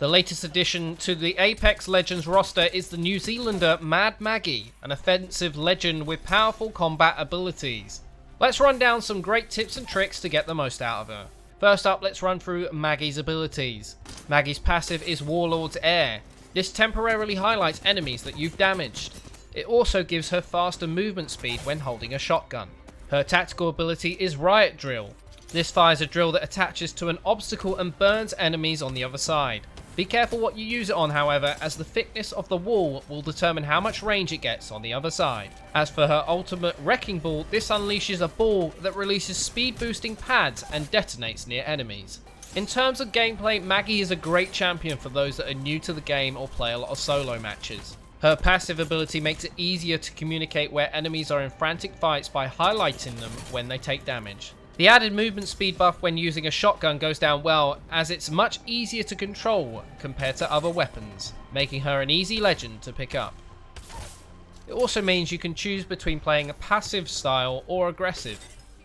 The latest addition to the Apex Legends roster is the New Zealander Mad Maggie, an offensive legend with powerful combat abilities. Let's run down some great tips and tricks to get the most out of her. First up, let's run through Maggie's abilities. Maggie's passive is Warlord's Air. This temporarily highlights enemies that you've damaged. It also gives her faster movement speed when holding a shotgun. Her tactical ability is Riot Drill. This fires a drill that attaches to an obstacle and burns enemies on the other side. Be careful what you use it on, however, as the thickness of the wall will determine how much range it gets on the other side. As for her ultimate Wrecking Ball, this unleashes a ball that releases speed boosting pads and detonates near enemies. In terms of gameplay, Maggie is a great champion for those that are new to the game or play a lot of solo matches. Her passive ability makes it easier to communicate where enemies are in frantic fights by highlighting them when they take damage. The added movement speed buff when using a shotgun goes down well, as it's much easier to control compared to other weapons, making her an easy legend to pick up. It also means you can choose between playing a passive style or aggressive.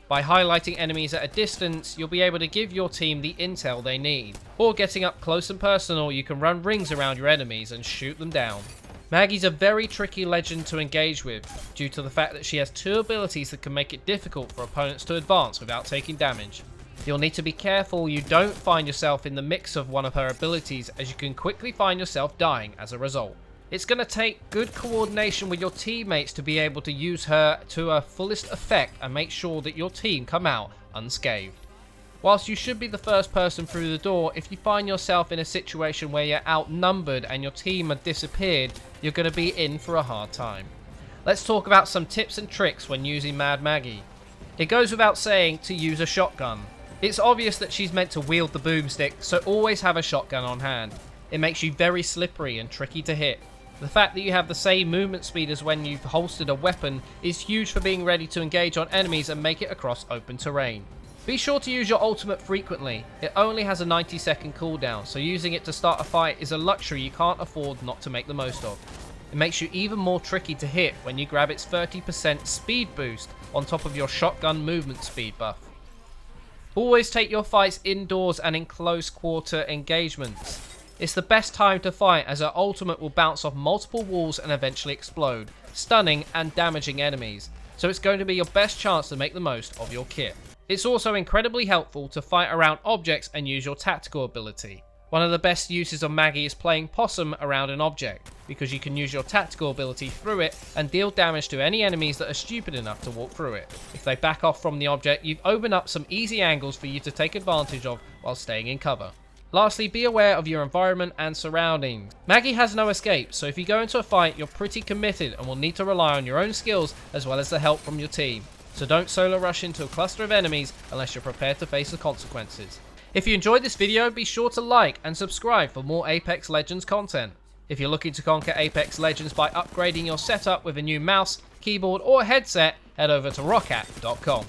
By highlighting enemies at a distance, you'll be able to give your team the intel they need. Or getting up close and personal, you can run rings around your enemies and shoot them down. Maggie's a very tricky legend to engage with, due to the fact that she has two abilities that can make it difficult for opponents to advance without taking damage. You'll need to be careful you don't find yourself in the mix of one of her abilities, as you can quickly find yourself dying as a result. It's going to take good coordination with your teammates to be able to use her to her fullest effect and make sure that your team come out unscathed. Whilst you should be the first person through the door, if you find yourself in a situation where you're outnumbered and your team have disappeared, you're going to be in for a hard time. Let's talk about some tips and tricks when using Mad Maggie. It goes without saying to use a shotgun. It's obvious that she's meant to wield the boomstick, so always have a shotgun on hand. It makes you very slippery and tricky to hit. The fact that you have the same movement speed as when you've holstered a weapon is huge for being ready to engage on enemies and make it across open terrain. Be sure to use your ultimate frequently. It only has a 90-second cooldown, so using it to start a fight is a luxury you can't afford not to make the most of. It makes you even more tricky to hit when you grab its 30% speed boost on top of your shotgun movement speed buff. Always take your fights indoors and in close quarter engagements. It's the best time to fight, as her ultimate will bounce off multiple walls and eventually explode, stunning and damaging enemies, so it's going to be your best chance to make the most of your kit. It's also incredibly helpful to fight around objects and use your tactical ability. One of the best uses of Maggie is playing possum around an object, because you can use your tactical ability through it and deal damage to any enemies that are stupid enough to walk through it. If they back off from the object, you've opened up some easy angles for you to take advantage of while staying in cover. Lastly, be aware of your environment and surroundings. Maggie has no escape, so if you go into a fight, you're pretty committed and will need to rely on your own skills as well as the help from your team. So don't solo rush into a cluster of enemies unless you're prepared to face the consequences. If you enjoyed this video, be sure to like and subscribe for more Apex Legends content. If you're looking to conquer Apex Legends by upgrading your setup with a new mouse, keyboard or headset, head over to rockat.com.